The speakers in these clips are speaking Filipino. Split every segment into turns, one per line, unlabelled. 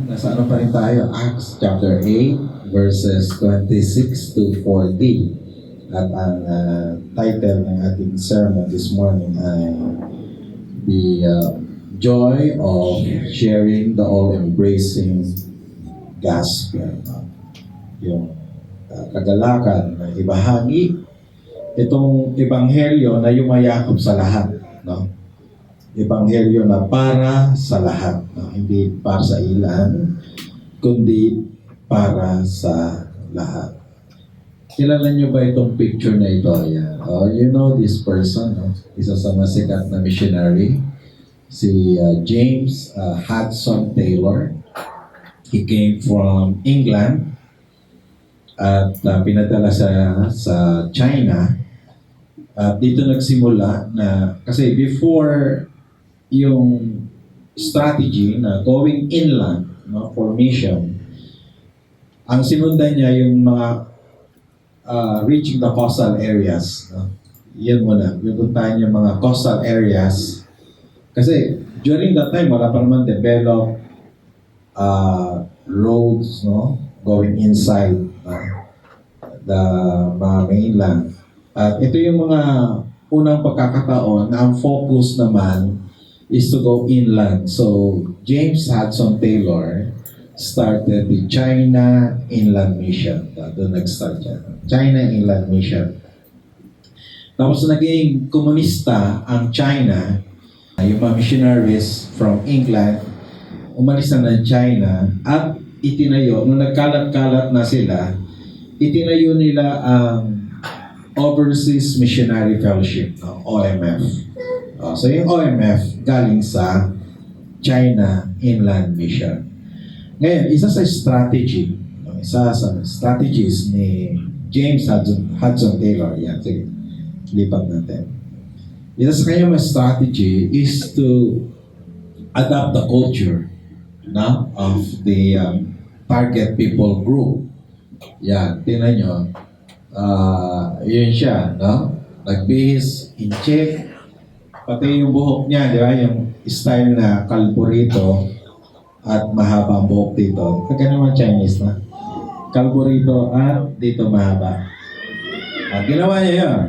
nasa ano pa rin tayo, Acts chapter 8, verses 26 to 40. At ang title ng ating sermon this morning ay The Joy of Sharing the All-Embracing Gospel. Yung kagalakan na ibahagi itong ebanghelyo na yumayakap sa lahat. No? Ebanghelyo na para sa lahat. No? Hindi para sa ilan, kundi para sa lahat. Kilala niyo ba itong picture na ito? Yan. Oh, you know this person, no? Isa sa masikat na missionary, si James Hudson Taylor. He came from England at pinadala sa China. At dito nagsimula na, kasi before yung strategy na going inland, no, for mission, ang sinundan niya yung mga reaching the coastal areas. No? Yan muna. Pupuntahan yung mga coastal areas. Kasi during that time, wala pa naman develop roads, no? Going inside the mainland. At ito yung mga unang pagkakataon na ang focus naman is to go inland. So, James Hudson Taylor started the China Inland Mission. Doon nag-start siya. China Inland Mission. Tapos naging komunista ang China. Yung mga missionaries from England, umalis na ng China at itinayo, nung nagkalat-kalat na sila, itinayo nila ang Overseas Missionary Fellowship, OMF. So yung OMF galing sa China Inland Mission. Ngayon, isa sa strategies ni James Hudson Taylor, yan, sige, lipat natin. Isa sa kanyang strategy is to adapt the culture of the target people group. Yan, tingnan nyo. Yun siya, no? Nagbihis, in-check, pati yung buhok niya, di ba? Yung style na kalburito at mahaba ang buhok dito. Kaya naman Chinese na. Kalburito at dito mahaba. Ginawa niya yun.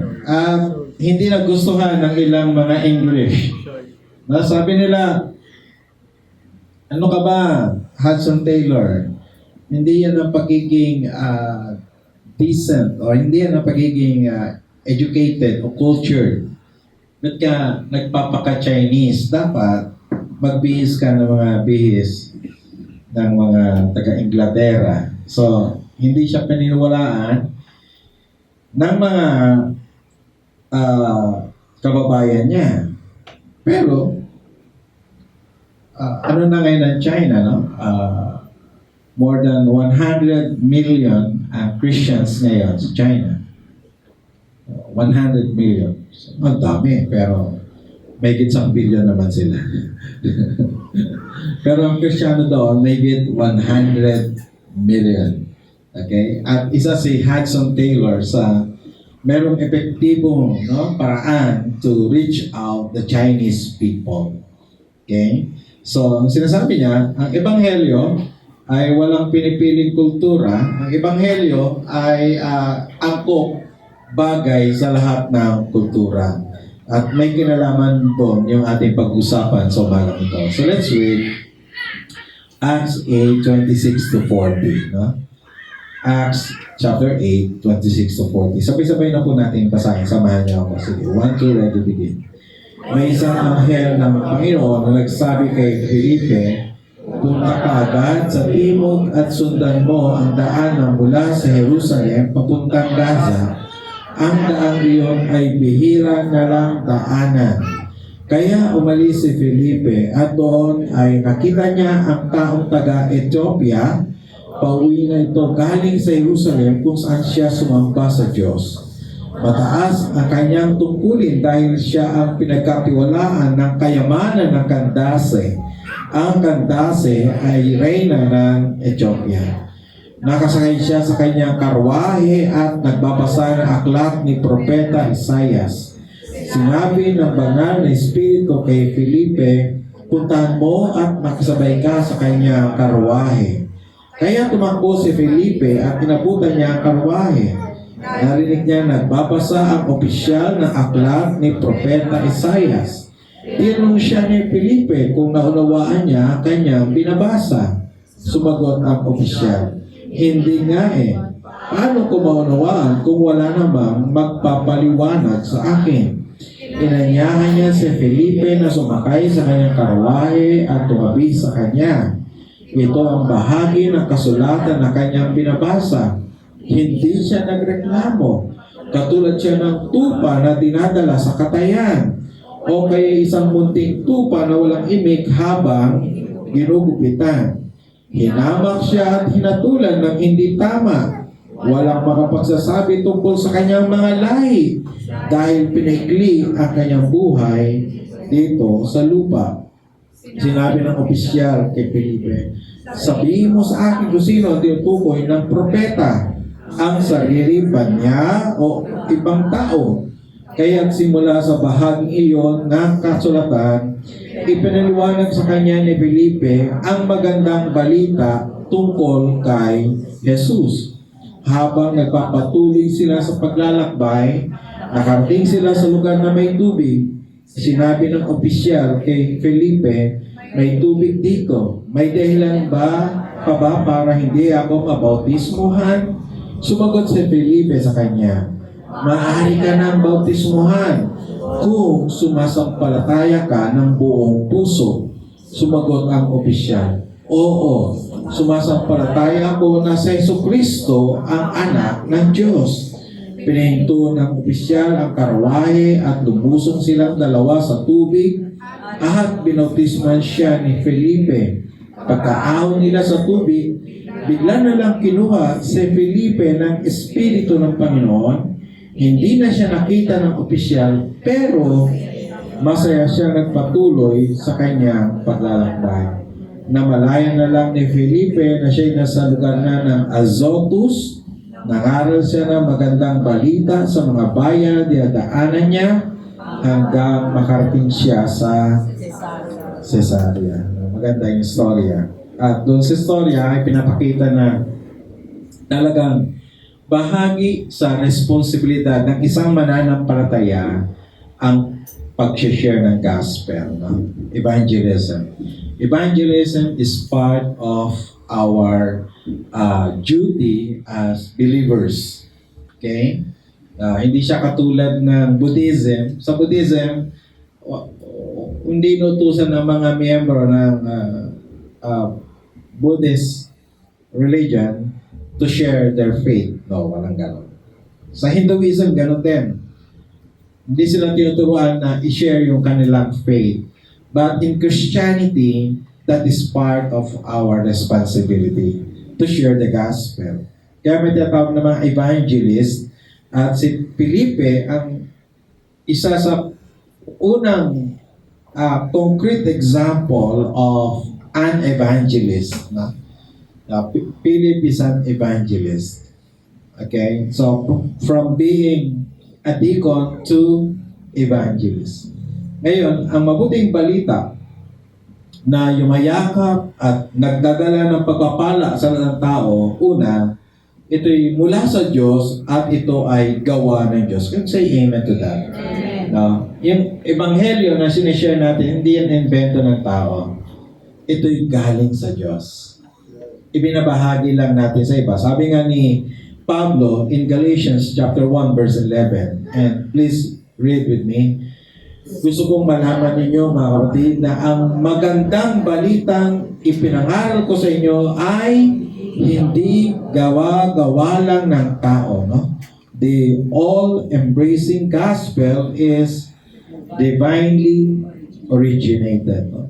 Hindi nagustuhan ng ilang mga English. Sabi nila, ano ka ba, Hudson Taylor? Hindi yan ang pagiging decent o hindi yan ang pagiging educated o cultured. Ba't ka nagpapaka-Chinese? Dapat magbihis ka ng mga bihis ng mga taga-Inglaterra. So, hindi siya paniniwalaan ng mga kababayan niya. Pero, ano na ngayon ng China, no? More than 100 million Christians ngayon sa China. 100 million. Ang dami, pero may isang billion naman sila. Pero ang Kristiyano doon, may 100 million. Okay? At isa si Hudson Taylor sa merong epektibong paraan to reach out the Chinese people. Okay? So, ang sinasabi niya, ang ebanghelyo ay walang pinipiling kultura. Ang ebanghelyo ay angkop bagay sa lahat ng kultura. At may kinalaman doon yung ating pag-usapan sa umagang ito. So let's read Acts 8:26 to 40. No? Acts chapter 8, 26 to 40. Sabay-sabay na po natin basahin. Samahan niyo ako. Sige, 1, 2, ready, begin. May isang anghel ng Panginoon na nagsabi kay Felipe, punta ka agad sa timog at sundan mo ang daan na mula sa Jerusalem papuntang Gaza. Ang daan iyon ay bihira na lang daanan. Kaya umalis si Felipe at doon ay nakita niya ang taong taga-Ethiopia. Pauwi na ito galing sa Jerusalem kung saan siya sumamba sa Diyos. Mataas ang kanyang tungkulin dahil siya ang pinagkatiwalaan ng kayamanan ng Candace. Ang Candace ay reyna ng Ethiopia. Nakasakay siya sa kanyang karwahe at nagbabasa ng aklat ni Propeta Isaias. Sinabi ng banal na Espiritu kay Felipe, puntahan mo at makasabay ka sa kanyang karwahe. Kaya tumakbo si Felipe at inabutan niya ang karwahe. Narinig niya nagbabasa ang opisyal ng aklat ni Propeta Isaias. Tinanong siya ni Felipe kung naunawaan niya ang kanyang binabasa. Sumagot ang opisyal, hindi nga eh. Paano ko maunawaan kung wala namang magpapaliwanag sa akin? Inanyahan niya si Felipe na sumakay sa kanyang karwahe at tumabi sa kanya. Ito ang bahagi ng kasulatan na kanyang binabasa. Hindi siya nagreklamo. Katulad siya ng tupa na dinadala sa katayan. O kaya isang munting tupa na walang imik habang ginugupitan. Hinamak siya at hinatulan ng hindi tama. Walang makapagsasabi tungkol sa kanyang mga lahi dahil pinaikli ang kanyang buhay dito sa lupa. Sinabi ng opisyal kay Felipe, sabihin mo sa akin kung sino ang tinutukoy ng propeta, ang sarili ba niya o ibang tao? Kaya simula sa bahaging iyon ng kasulatan, ipinaliwanag sa kanya ni Felipe ang magandang balita tungkol kay Jesus. Habang nagpapatuloy sila sa paglalakbay, nakarating sila sa lugar na may tubig. Sinabi ng opisyal kay Felipe, may tubig dito. May dahilan ba para hindi ako mabautismuhan? Sumagot si Felipe sa kanya, maaari ka ng bautismuhan kung sumasampalataya ka ng buong puso. Sumagot ang opisyal, oo, sumasampalataya ako na si Jesucristo ang anak ng Diyos. Pinahinto ng opisyal ang karwahe at lumusong silang dalawa sa tubig at binautisman siya ni Felipe. Pagkaahon nila sa tubig, bigla na lang kinuha si Felipe ng Espiritu ng Panginoon. Hindi na siya nakita ng opisyal, pero masaya siya nagpatuloy sa kanyang paglalakbay. Namalayan na lang ni Felipe na siya'y nasa lugar na ng Azotus. Nangaral siya ng magandang balita sa mga bayan na dinadaanan niya hanggang makarating siya sa Cesarea. Maganda yung istorya. At doon sa istorya ay pinapakita na talagang bahagi sa responsibilidad ng isang mananampalataya ang pag-share ng gospel, no? Evangelism. Evangelism is part of our duty as believers. Okay? Hindi siya katulad ng Buddhism. Sa Buddhism, hindi inutusan ng mga miyembro ng Buddhist religion to share their faith. No, walang ganon. Sa Hinduism, ganon din. Hindi sila tinuturuan na i-share yung kanilang faith. But in Christianity, that is part of our responsibility to share the gospel. Kaya may tinatawag na mga evangelist at si Felipe ang isa sa unang concrete example of an evangelist. Philip is an evangelist. Okay? So, from being a deacon to evangelist. Ngayon, ang mabuting balita na yumayakap at nagdadala ng pagpapala sa ng tao, una, ito'y mula sa Diyos at ito ay gawa ng Diyos. Can you say amen to that?
Amen.
No? Yung ebanghelyo na sinishare natin, hindi yan invento ng tao. Ito'y galing sa Diyos. Ibinabahagi lang natin sa iba. Sabi nga ni Pablo in Galatians chapter 1 verse 11, and please read with me. Gusto kong malaman ninyo, mga kapatid, na ang magandang balitang ipinangaral ko sa inyo ay hindi gawa-gawa lang ng tao. No? The all-embracing gospel is divinely originated. No?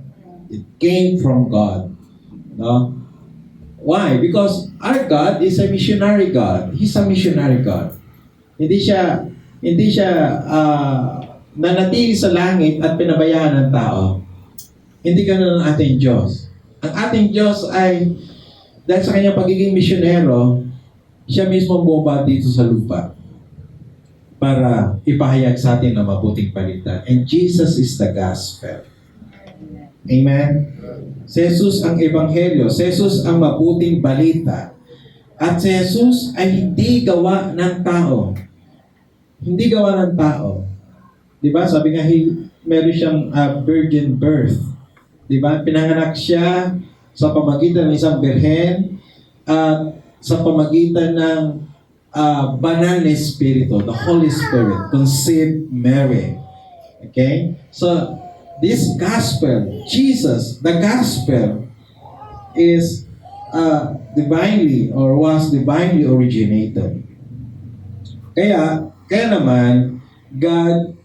It came from God. No? Why? Because our God is a missionary God. He's a missionary God. Hindi siya nanatili sa langit at pinabayaan ng tao. Hindi ganun ang ating Diyos. Ang ating Diyos ay, dahil sa kanyang pagiging misyonero, siya mismo bumaba dito sa lupa para ipahayag sa atin na mabuting balita. And Jesus is the gospel. Amen? Si Jesus ang ebanghelyo, si Jesus ang mabuting balita. At si Jesus ay hindi gawa ng tao. Hindi gawa ng tao. Di ba? Sabi nga, meron siyang virgin birth. Di ba? Pinanganak siya sa pamagitan ng isang birhen at sa pamagitan ng banal na Espiritu, the Holy Spirit, conceived Mary. Okay? So, this gospel, Jesus, the gospel, is divinely or was divinely originated. Kaya naman, God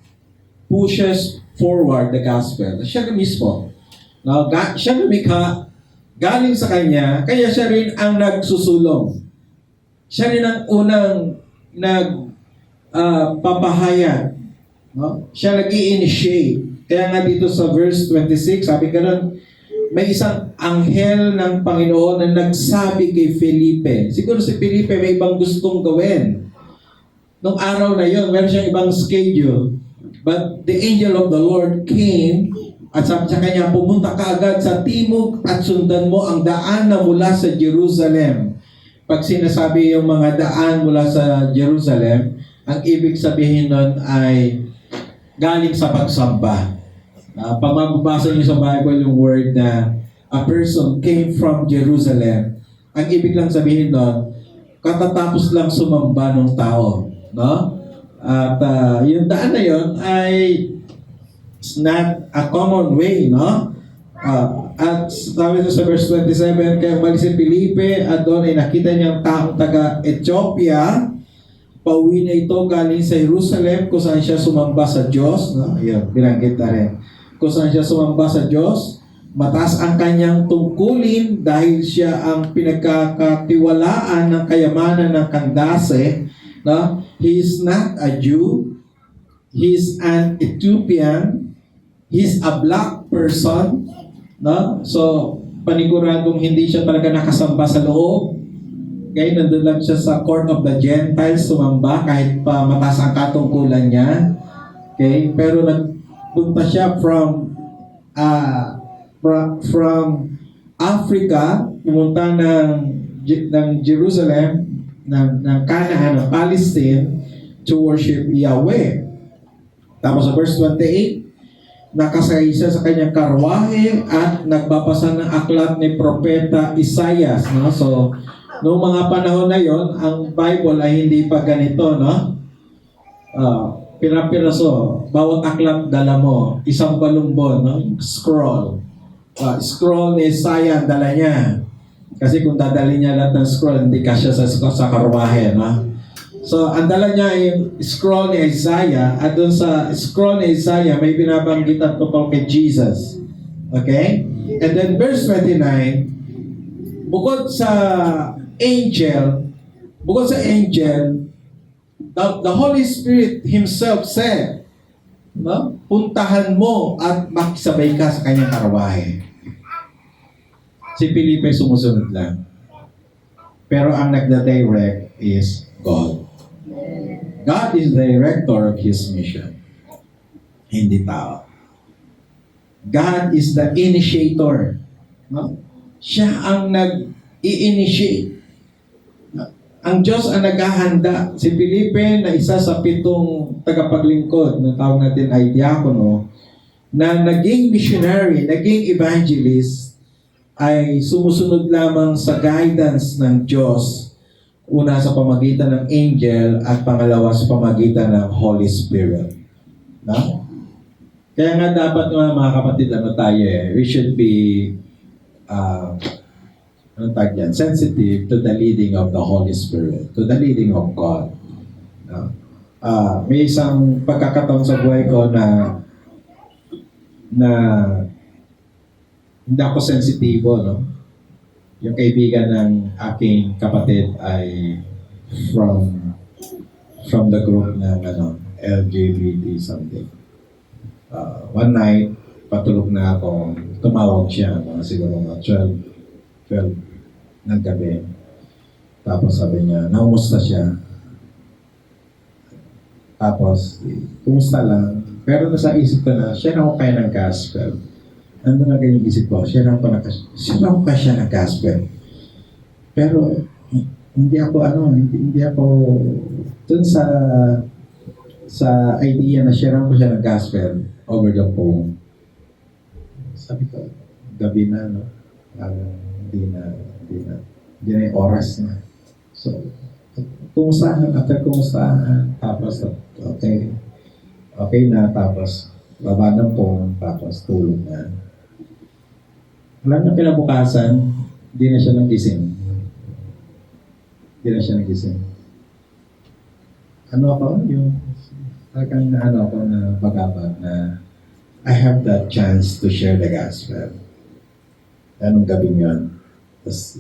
pushes forward the gospel. Siya na mismo. Now, siya lumikha, galing sa Kanya, kaya siya rin ang nagsusulong. Siya rin ang unang papahayag. No? Siya nag-i-initiate. Kaya nga dito sa verse 26, sabi ka nun, may isang anghel ng Panginoon na nagsabi kay Felipe. Siguro si Felipe may ibang gustong gawin. Nung araw na yon, meron siyang ibang schedule. But the angel of the Lord came at sabi sa kanya, pumunta ka agad sa timog at sundan mo ang daan na mula sa Jerusalem. Pag sinasabi yung mga daan mula sa Jerusalem, ang ibig sabihin nun ay galing sa pagsamba. Pag mababasa niyo sa Bible yung word na a person came from Jerusalem, ang ibig lang sabihin nun, katatapos lang sumamba ng tao. No? At yung daan na yun ay it's not a common way, no? At sabi sa verse 27, kaya umalis si Felipe at doon ay nakita niyang taong taga-Ethiopia. Pauwi na ito galing sa Jerusalem kung saan siya sumamba sa Diyos. No? Ayun, binanggit na rin. Kung saan siya sumamba sa Diyos, mataas ang kanyang tungkulin dahil siya ang pinagkakatiwalaan ng kayamanan ng Kandase. No? He is not a Jew. He is an Ethiopian. He is a black person. No? So, paniguradong hindi siya talaga nakasamba sa loob. Okay, nandun lang siya sa court of the Gentiles, sumamba kahit pa mataas ang katungkulan niya. Okay, pero nagpunta siya from Africa, pumunta ng Jerusalem, ng Canaan, ng Palestine, to worship Yahweh. Tapos sa verse 28, nakasakay siya sa kanyang karwahe at nagbabasa ng aklat ni Propeta Isaias. No? So, noong mga panahon na yon, ang Bible ay hindi pa ganito, no? Pira-piraso, bawat aklat dala mo, isang balumbon, no? Scroll. Scroll ni Isaiah dala niya. Kasi kung dadali niya lahat ng scroll, hindi kasya sa karwahe, no? So, ang dala niya ay scroll ni Isaiah, at doon sa scroll ni Isaiah, may binabanggitan tungkol kay Jesus. Okay? And then verse 29, bukod sa angel, the Holy Spirit Himself said, no? Puntahan mo at makisabay ka sa kanyang karwahe. Si Felipe sumusunod lang. Pero ang nagda-direct is God. God is the director of His mission. Hindi tao. God is the initiator. No? Siya ang nag-i-initiate. Ang Diyos ang naghahanda. Si Felipe na isa sa 7 tagapaglingkod na tawag natin ay diakono, na naging missionary, naging evangelist, ay sumusunod lamang sa guidance ng Diyos. Una sa pamagitan ng angel at pangalawa sa pamagitan ng Holy Spirit. No? Kaya nga dapat mga kapatid, we should be sensitive to the leading of the Holy Spirit, to the leading of God. No? May isang pagkakataon sa buhay ko na hindi ako sensitibo, no? Yung kaibigan ng aking kapatid ay from the group ng LGBT something. One night, patulog na ako, tumawag siya, siguro mga 12 ng gabi. Tapos sabi niya, naumusta siya. Tapos, kumusta lang. Pero nasa isip ko na, siya na ako kaya ng gospel. Nandun na yung isip ko, share ko pa siya ng gospel. Pero, hindi ako, hindi ako, dun sa idea na share ko siya ng gospel over the phone. Sabi ko, gabi na, no? Hindi na yung oras na. So, kumustahan, tapos, okay na, tapos, baba ng phone, tapos tulog na. Wala na kinabukasan, hindi na siya nagising. Ano ako, yung talagang ako na bagabag na I have that chance to share the gospel. Anong gabi yun? Tapos,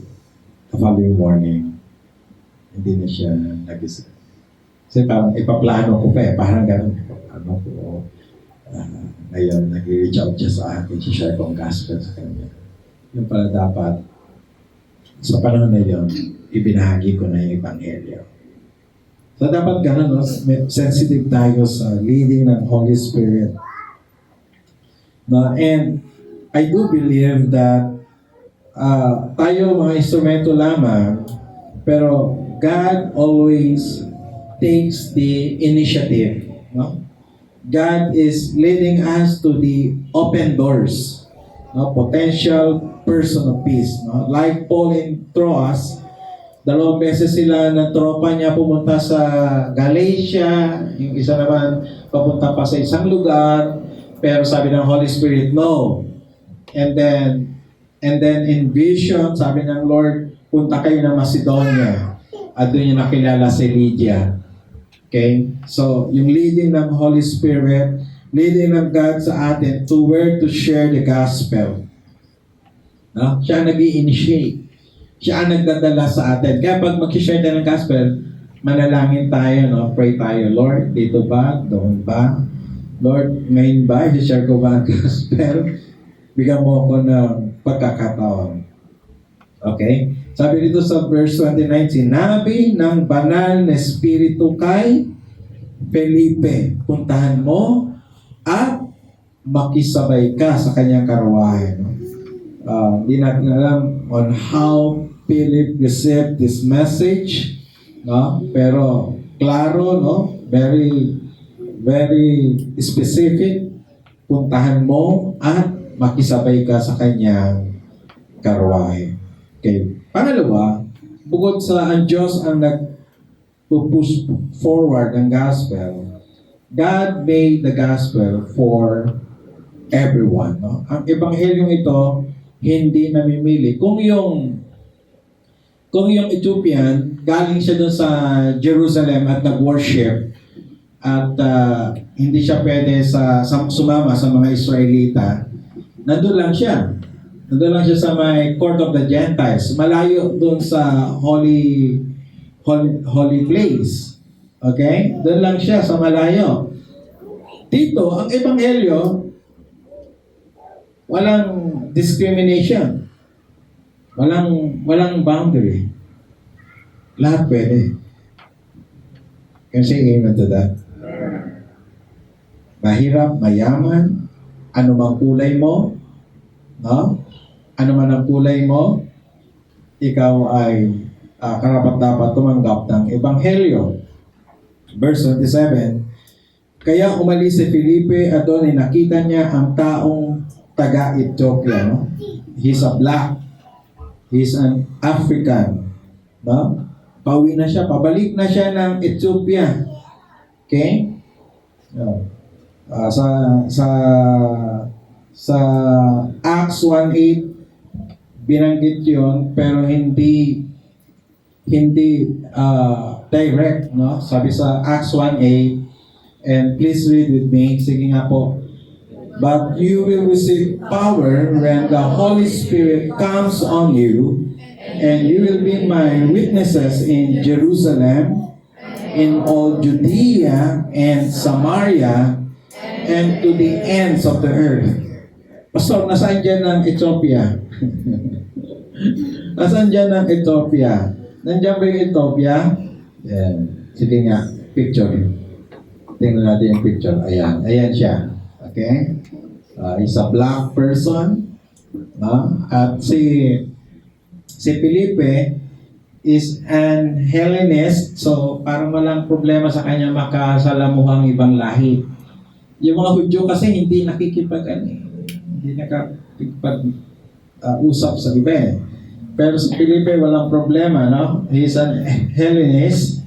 the following morning, hindi na siya nagising. Kasi parang ipaplano ko pa parang gano'n, ipaplano ko. Ngayon, nag-reach out siya sa akin, share ko ang gospel sa kanya. Yung pala dapat, sa panahon na yun, ibinahagi ko na yung Ebanghelyo. So dapat gano'n, no? Sensitive tayo sa leading ng Holy Spirit. No? And I do believe that tayo mga instrumento lamang, pero God always takes the initiative. No? God is leading us to the open doors. No? Potential person of peace. No? Like Paul in Troas, 2 beses sila na tropa niya pumunta sa Galatia, yung isa naman papunta pa sa isang lugar, pero sabi ng Holy Spirit, no. And then in vision, sabi ng Lord, punta kayo ng Macedonia. At doon yung nakilala si Lydia. Okay? So, yung leading ng Holy Spirit, leading ng God sa atin to where to share the gospel. No? Siya nag-i-initiate. Siya ang nagdadala sa atin. Kaya pag mag-share tayo ng gospel, manalangin tayo, no? Pray tayo, Lord, dito ba? Doon ba? Lord, ngayon ba? I-share ko ba ang gospel? Bigyan mo ako ng pagkakataon. Okay? Sabi dito sa verse 29, sinabi ng banal na espiritu kay Felipe, puntahan mo at makisabay ka sa kanyang karwahe. No? Hindi natin alam on how Philip received this message, no? Pero klaro, no? Very specific. Puntahan mo at makisabay ka sa kanyang karwahe. Okay. Pangalawa, bukod sa ang Diyos ang nag-push forward ang gospel, God made the gospel for everyone. No? Ang ebanghelyong ito, hindi namimili. Kung yung Ethiopian, galing siya doon sa Jerusalem at nag-worship at hindi siya pwede sumama sa mga Israelita, nandun lang siya. Nandun lang siya sa may court of the Gentiles. Malayo doon sa holy place. Okay? Doon lang siya sa malayo. Dito, ang ebanghelyo, walang discrimination. Walang boundary. Lahat pwede. Can you say amen to that? Mahirap, mayaman, anumang kulay mo, no? Ano man ang kulay mo, ikaw ay karapat-dapat tumanggap ng ebanghelyo. Verse 27, kaya umalis si Felipe at doon ay nakita niya ang taong taga-Ethiopia. No? He's a black. He's an African. No? Pauwi na siya. Pabalik na siya ng Ethiopia. Okay? No. Sa Acts 1:8 binanggit yun, pero hindi direct, no? Sabi sa Acts 1:8, and please read with me. Sige nga po. But you will receive power when the Holy Spirit comes on you, and you will be my witnesses in Jerusalem, in all Judea and Samaria, and to the ends of the earth. Pastor, nasaan dyan ng Ethiopia? Nasaan dyan ng Ethiopia? Nandiyan ba yung Ethiopia? Ayan. Sige nga, picture. Tingnan natin yung picture. Ayan. Ayan siya. Okay? He's a black person. No? At si Felipe is an Hellenist, so parang walang problema sa kanya makasalamuhang ibang lahi. Yung mga Hudyo kasi hindi hindi nakikipag-usap sa iba eh. Pero si Felipe walang problema, no? He's an Hellenist,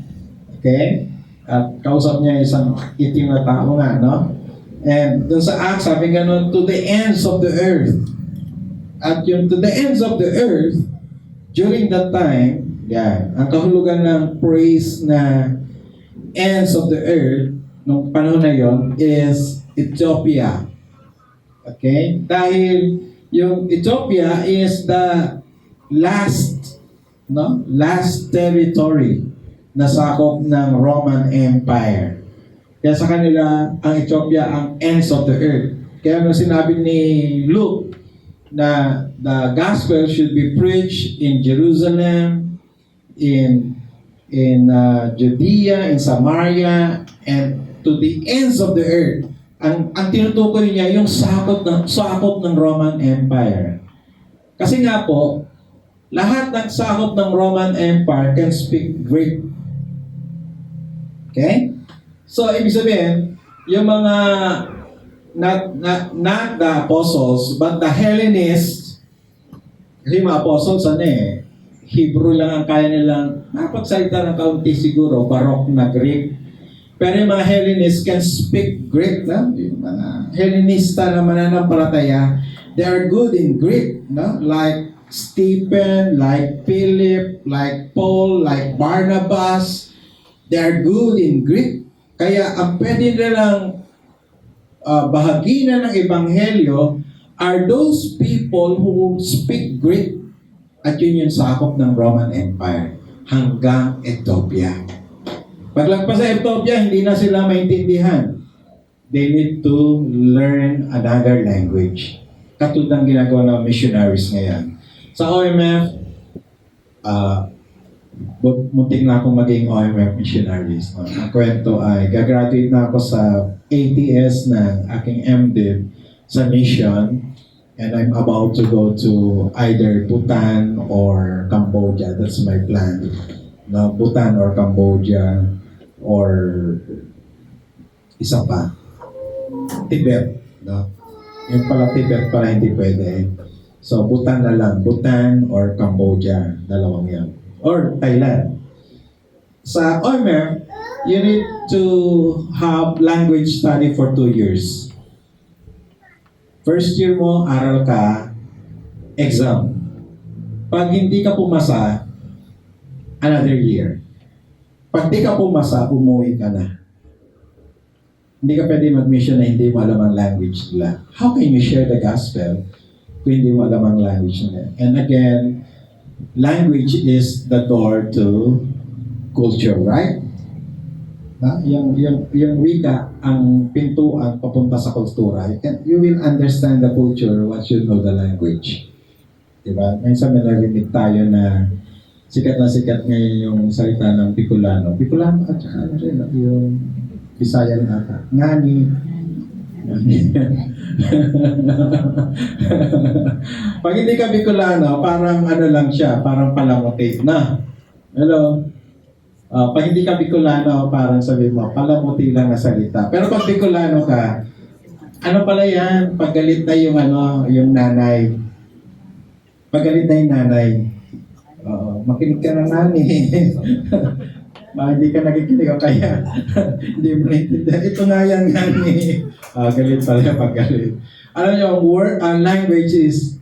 okay? At kausap niya isang itim na tao nga, no? And dun sa Acts, sabi ganun, to the ends of the earth. At yung to the ends of the earth, during that time, yan, ang kahulugan ng praise na ends of the earth, nung panahon na yon is Ethiopia. Okay? Dahil yung Ethiopia is the last territory na sakop ng Roman Empire. Kaya sa kanila, ang Ethiopia ang ends of the earth. Kaya nung sinabi ni Luke na the gospel should be preached in Jerusalem, in Judea, in Samaria, and to the ends of the earth. Ang tinutukoy niya yung sakop ng Roman Empire. Kasi nga po, lahat ng sakop ng Roman Empire can speak Greek. Okay? So, ibig sabihin, yung mga not the apostles, but the Hellenists, kasi mga apostles, Hebrew lang ang kaya nilang nakapagsalita ng kaunti siguro, Baroque na Greek. Pero yung mga Hellenists can speak Greek, no? Yung mga Hellenista na mananampalataya, they are good in Greek, no? Like Stephen, like Philip, like Paul, like Barnabas, they are good in Greek. Kaya ang pwede nilang bahagina ng Ebanghelyo are those people who speak Greek. At yun yung sakop ng Roman Empire hanggang Ethiopia. Paglagpas sa Ethiopia, hindi na sila maintindihan. They need to learn another language. Katulad ng ginagawa ng missionaries ngayon. Sa OMF, muntik na akong maging OMF missionaries. No? Ang kwento ay, gagraduate na ako sa ATS ng aking MDiv sa mission, and I'm about to go to either Bhutan or Cambodia. That's my plan. No, Bhutan or Cambodia or isa pa, Tibet. No? Yung pala Tibet para hindi pwede. So, Bhutan na lang. Bhutan or Cambodia. Dalawang yan. Or Thailand. Sa OMF, you need to have language study for 2 years. First year mo, aral ka, exam. Pag hindi ka pumasa, another year. Pag di ka pumasa, umuwi ka na. Hindi ka pwede mag-mission na hindi mo alam ang language nila. How can you share the gospel kung hindi mo alam ang language nila? And again, language is the door to culture, right? Yung wika ang pintuan papunta sa kultura. You will understand the culture once you know the language. Diba? Minsan may narinig tayo na sikat ngayon yung salita ng Bicolano. Bicolano at saka yung Bisaya rin ata. Ngani. Pag hindi ka Bicolano, parang lang siya, parang palamuti na. Hello? Pag hindi ka Bicolano, parang sabi mo, palamuti lang na salita. Pero pag Bicolano ka, ano pala yan? Paggalit na yung nanay. Paggalit na yung nanay. Makinig ka ng nani. Hindi ka nakikinig o kaya hindi mo naintindihan. Ito nga yan nani. Galit pala paggalit. Alam nyo, language is,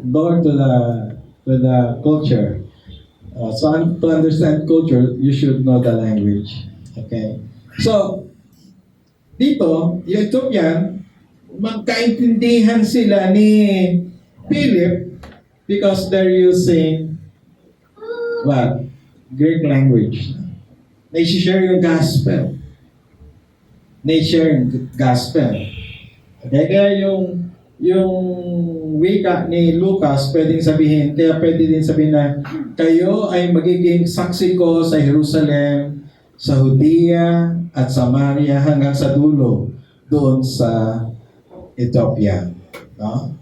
door to the culture. So to understand culture, you should know the language. Okay? So, dito, yung Ethiopian, magkaintindihan sila ni Philip because they're using what? Greek language. Naishishare yung gospel. Naishare yung gospel. Okay? Kaya yung wika ni Lucas, pwede din sabihin na kayo ay magiging saksi ko sa Jerusalem, sa Judea at Samaria hanggang sa dulo doon sa Ethiopia. No?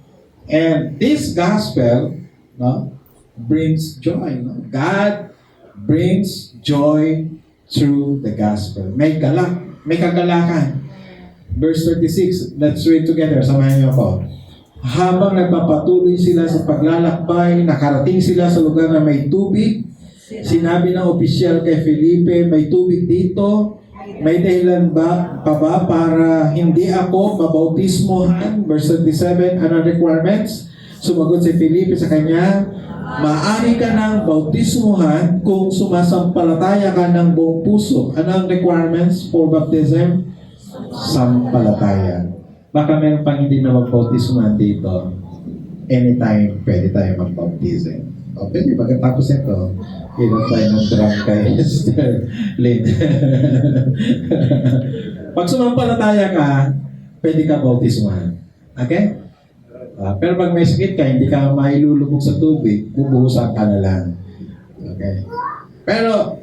And this gospel, no, brings joy. No? God brings joy through the gospel. May galak, may kagalakan. Verse 36, let's read together. Samahan niyo ako. Habang nagpapatuloy sila sa paglalakbay, nakarating sila sa lugar na may tubig. Sinabi ng opisyal kay Felipe, may tubig dito. May dahilan ba para hindi ako mabautismohan? Verse 37, anong requirements? Sumagot si Felipe sa kanya, maaari ka ng bautismohan kung sumasampalataya ka ng buong puso. Anong requirements for baptism? Sampalataya. Baka meron pang hindi na magbautismohan dito. Anytime, pwede tayo mag-baptism. O, pwede, pagkatapos ito, ilan tayo ng drum kay Esther Lynn. Pag sumampalataya ka, pwede ka bautismohan. Okay? Pero pag may sakit ka, hindi ka mailulubog sa tubig, bubuhusan ka na lang. Okay? Pero,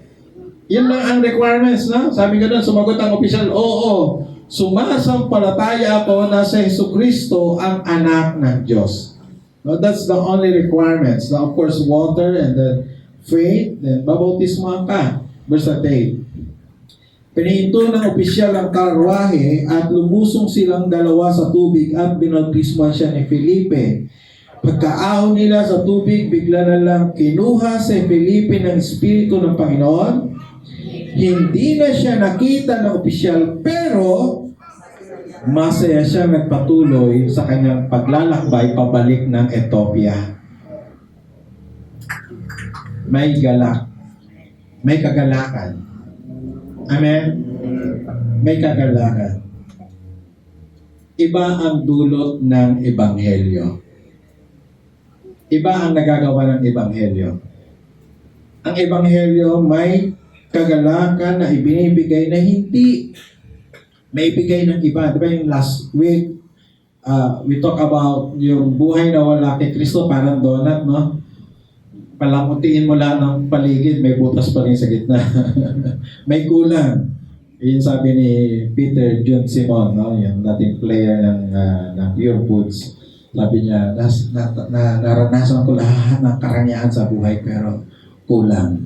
yun lang ang requirements, no? Sabi ko doon, sumagot ang opisyal, oo, sumasampalataya ako na si Jesucristo ang anak ng Diyos. No, that's the only requirements. Now, of course, water and then faith, then babautismohan ka. Verse 8. Pinihinto ng opisyal ang karwahe at lumusong silang dalawa sa tubig at binautismohan siya ni Felipe. Pagkaahon nila sa tubig, bigla na lang kinuha si Felipe ng Espiritu ng Panginoon. Hindi na siya nakita ng opisyal, pero masaya siya nagpatuloy sa kanyang paglalakbay pabalik ng Ethiopia. May galak. May kagalakan. Amen? May kagalakan. Iba ang dulot ng Ebanghelyo. Iba ang nagagawa ng Ebanghelyo. Ang Ebanghelyo may kagalakan na ibinibigay na hindi maibigay ng iba. Di ba yung last week, we talk about yung buhay na wala kay Kristo, parang donut, no? Palamutiin mo lang ng paligid, may butas pa rin sa gitna. May kulang. Yun sabi ni Peter John Simon, no? Yung dating player ng Pure Foods. Sabi niya, naranasan ko lahat ng karangyaan sa buhay, pero kulang.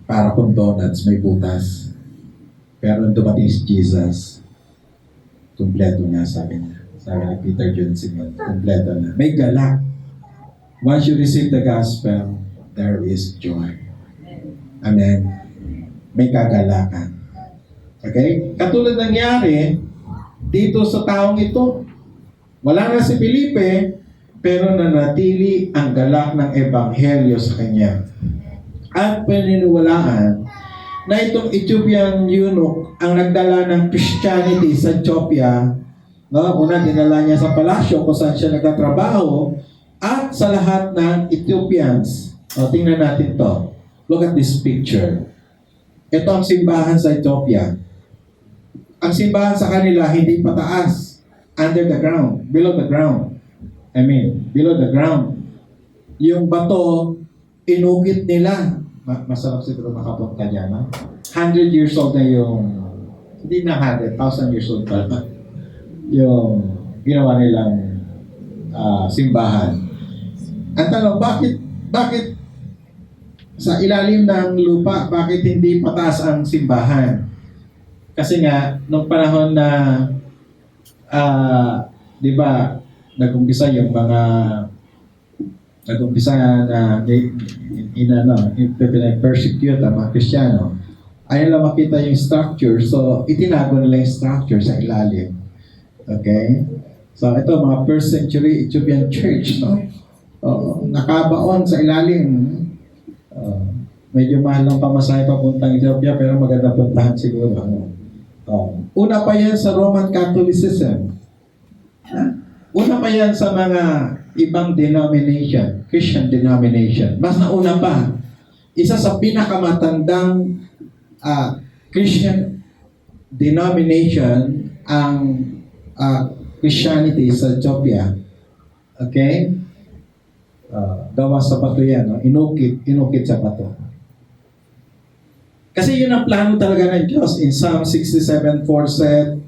Para kung donuts, may butas. Pero nung dumating si Jesus, kumpleto na, sabi niya. Sabi ni Peter John Simon, kumpleto na. May galak. Once you receive the gospel, there is joy. Amen. May kagalakan. Okay? Katulad nangyari dito sa taong ito. Wala na si Felipe, pero nanatili ang galak ng Ebanghelyo sa kanya. At paniniwalaan na itong Ethiopian eunuch ang nagdala ng Christianity sa Ethiopia. No? Una, dinala niya sa palasyo kung saan siya nagtatrabaho at sa lahat ng Ethiopians. O, tingnan natin to. Look at this picture. Ito ang simbahan sa Ethiopia. Ang simbahan sa kanila hindi pataas. Under the ground. Below the ground. Below the ground. Yung bato, inukit nila. Masarap siguro makapunta dyan. 100 years old na yung, hindi na 100, 1,000 years old pa. Yung ginawa nilang simbahan. Ang tanong, bakit sa ilalim ng lupa, bakit hindi pataas ang simbahan? Kasi nga, nung panahon na, di ba, nag-umpisa yung mga na persecute ang mga Kristiyano, ayaw lang makita yung structure, so itinago nila yung structure sa ilalim. Okay? So ito, mga first century Ethiopian church, no? Nakabaon sa ilalim. Medyo mahal ng pamasahe papuntang Ethiopia, pero maganda puntahan siguro. Una pa yan sa Roman Catholicism. Una pa yan sa mga ibang denomination, Christian denomination. Mas nauna pa. Isa sa pinakamatandang Christian denomination ang Christianity sa Ethiopia. Okay? Gawa sa bato yan. No? Inukit sa bato. Kasi yun ang plano talaga ng Diyos. In Psalm 67:4 said,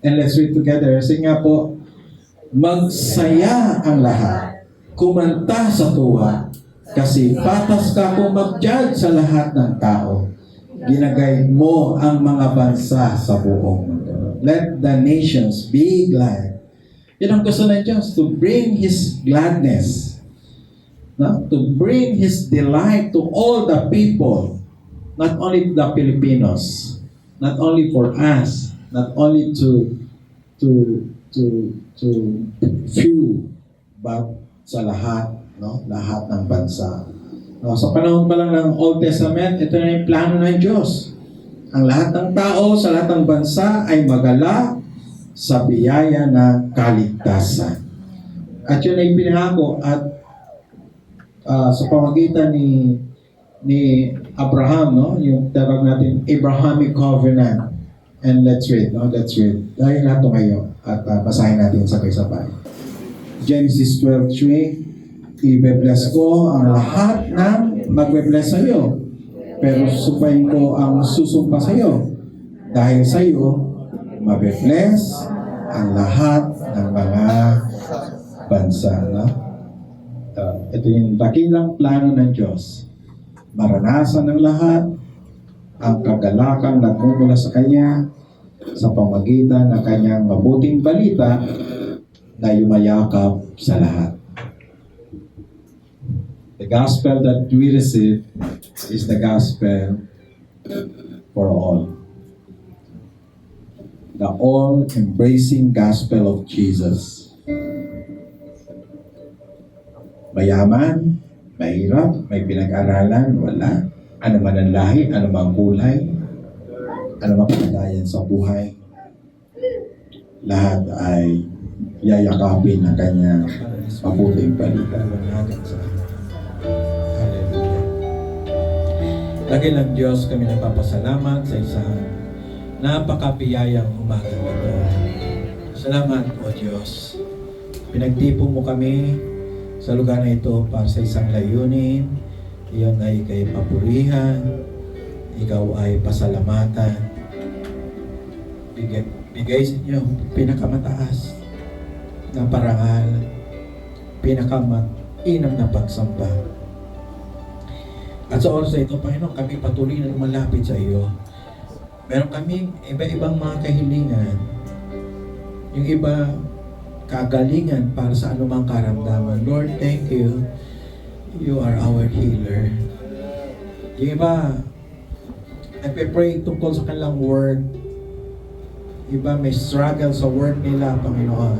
and let's read together. Kasi nga po, Magsaya ang lahat. Kumanta sa tuwa. Kasi patas ka kung mag-judge sa lahat ng tao. Ginagayad mo ang mga bansa sa buong mundo. Let the nations be glad. Yan ang gusto ng Diyos, to bring His gladness. No? To bring His delight to all the people. Not only the Filipinos. Not only for us. Not only to few, but sa lahat, no? Lahat ng bansa. No, sa panahon pa lang ng Old Testament, ito na yung plano ng Diyos. Ang lahat ng tao sa lahat ng bansa ay magalak sa biyaya ng kaligtasan. At yun ay pinangako at sa pamagitan ni Abraham, no? Yung tawag natin Abrahamic Covenant. And let's read, no? Let's read. Dahil nato ngayon at basahin natin sabay-sabay. Genesis 12:3. Ibe-bless ko ang lahat ng magbe-bless sa iyo. Pero supayin ko ang susumpa sa iyo. Dahil sa iyo, mabe-bless ang lahat ng mga bansa. No? Ito yung dakilang plano ng Diyos. Maranasan ng lahat ang kagalakang nagmumula sa Kanya sa pamagitan ng Kanyang mabuting balita na yumayakap sa lahat. The gospel that we receive is the gospel for all. The all-embracing gospel of Jesus. Mayaman, mahirap, may pinag-aralan, wala. Ano man ang lahi, ano man ang kulay, ano man kalagayan sa buhay, lahat ay yayakapin ng kanyang mabuting balita. Lagi ng Diyos kami nagpapasalamat sa isang napakabiyayang umaga ito. Salamat o Diyos. Pinagtipon mo kami sa lugar na ito para sa isang layunin. Iyon ay kay papurihan. Ikaw ay pasalamatan. Bigay sa inyo pinakamataas na parangal. Pinakamainam na pagsamba. At sa oras na ito, Panginoon, kami patuloy na lumalapit sa iyo. Meron kaming iba-ibang mga kahilingan. Yung iba, kagalingan para sa anumang karamdaman. Lord, thank you. You are our healer. Yung iba, nagpe-pray tungkol sa kanilang work. Iba may struggle sa work nila, Panginoon.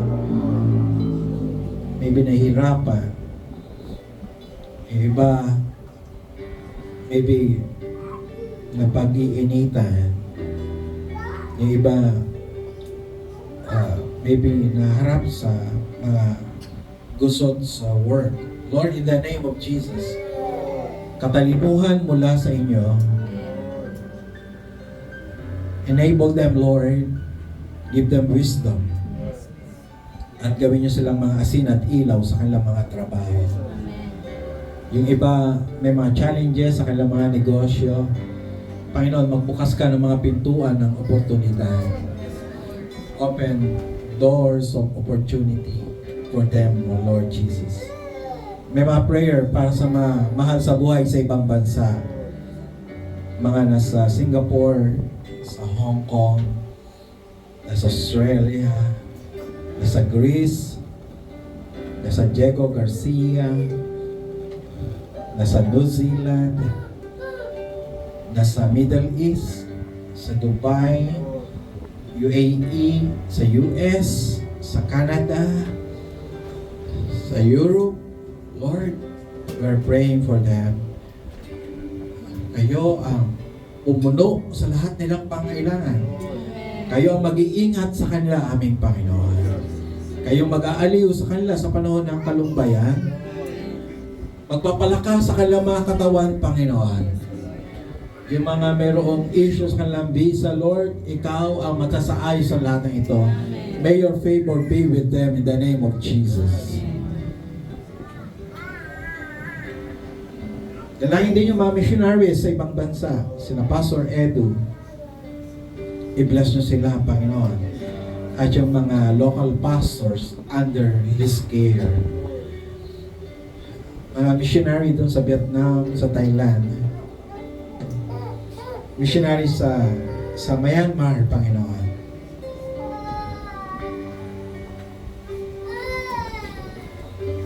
Maybe nahihirapan. Yung iba, maybe napag-iinitan. Yung iba, maybe naharap sa mga gusot sa work. Lord, in the name of Jesus, katalinuhan mula sa inyo. Enable them, Lord. Give them wisdom. At gawin niyo silang mga asin at ilaw sa kanilang mga trabaho. Yung iba, may mga challenges sa kanilang mga negosyo. Panginoon, magbukas ka ng mga pintuan ng oportunidad. Open doors of opportunity for them, O Lord Jesus. May mga prayer para sa mga mahal sa buhay sa ibang bansa. Mga nasa Singapore, sa Hong Kong, nasa Australia, nasa Greece, nasa Diego Garcia, nasa New Zealand, nasa Middle East, sa Dubai, UAE, sa US, sa Canada, sa Europe. Lord, we are praying for them. Kayo ang umuno sa lahat nilang pangailangan. Kayo ang mag-iingat sa kanila, aming Panginoon. Kayo mag-aaliw sa kanila sa panahon ng kalumbayan. Magpapalakas sa kanilang mga katawan, Panginoon. Yung mga mayroong issues kanilang visa, Lord, ikaw ang magsasaayos sa lahat ng ito. May your favor be with them in the name of Jesus. Dalahin din yung mga missionaries sa ibang bansa, sina Pastor Edu. I-bless nyo sila, Panginoon. at yung mga local pastors under his care. Mga missionary doon sa Vietnam, sa Thailand. Missionary sa Myanmar, Panginoon.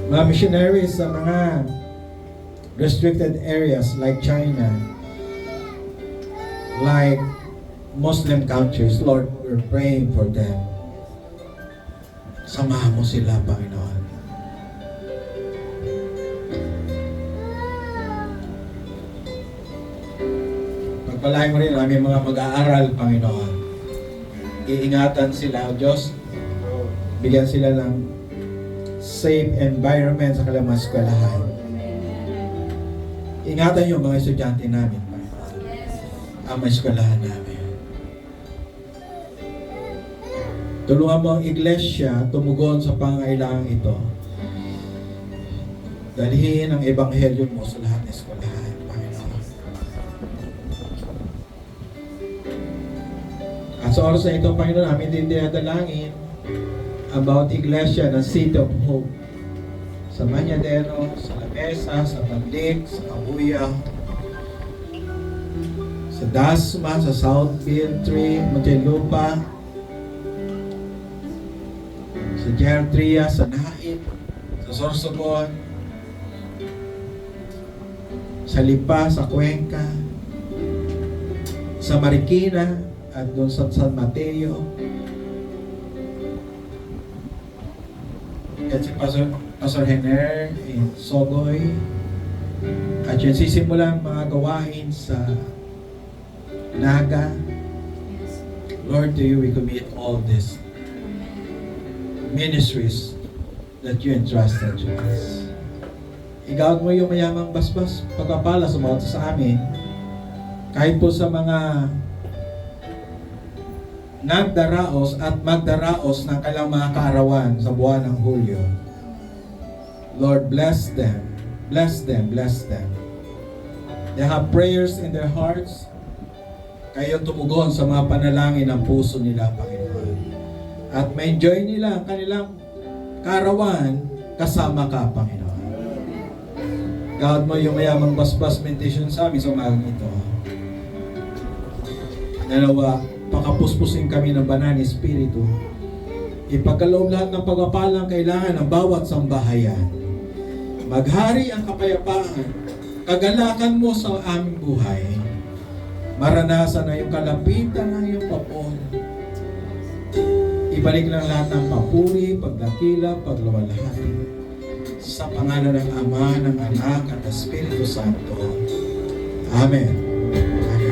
Mga missionaries sa mga restricted areas like China, like Muslim countries. Lord, we're praying for them. Samahan mo sila, Panginoon. Pagpalain mo rin ang aming mga mag-aaral, Panginoon. Iingatan sila, Diyos. Bigyan sila ng safe environment sa kanilang mga eskwelahan. Ingatan yung mga estudyante namin, Panginoon. Ang mga eskwelahan namin. Tulungan mo ang iglesia tumugon sa pangailangan ito. Dalhin ang ebanghelyo mo sa lahat ng eskwelahan, Panginoon. At sa oras na ito, Panginoon, namin din dinadalangin about iglesia ng City of Hope. Sa Manyadero, sa Lamesa, sa Pandik, sa Kabuya, sa Dasma, sa Southfield 3, Muntinlupa, sa Gertria, sa Naip, sa Sorsogon, sa Lipa, sa Cuenca, sa Marikina, at doon sa San Mateo. At si Pastor Henner in Sogoy. At yun sisimulan mga gawain sa Naga. Lord, to you we commit all these ministries that you entrusted to us. Igawad mo yung mayamang basbas, pagpapala sa mga sa amin, kahit po sa mga nagdaraos at magdaraos ng kailang mga kaarawan sa buwan ng Hulyo. Lord, bless them. Bless them. Bless them. They have prayers in their hearts. Kayo tumugon sa mga panalangin ng puso nila, Panginoon. At ma-enjoy nila ang kanilang kaarawan kasama ka, Panginoon. God mo yung mayamang basbas meditation sa amin sa umagang ito. Dalawa, pakapuspusin kami ng banal na Espiritu. Ipagkaloob lahat ng pagpapalang kailangan ng bawat sambahayan. Maghari ang kapayapaan, kagalakan mo sa aming buhay. Maranasan na yung kalapitan ng iyong papon. Ibalik lang lahat ng papuri, pagdakila, pagluwalhati. Sa pangalan ng Ama, ng Anak, at Espiritu Santo. Amen. Amen.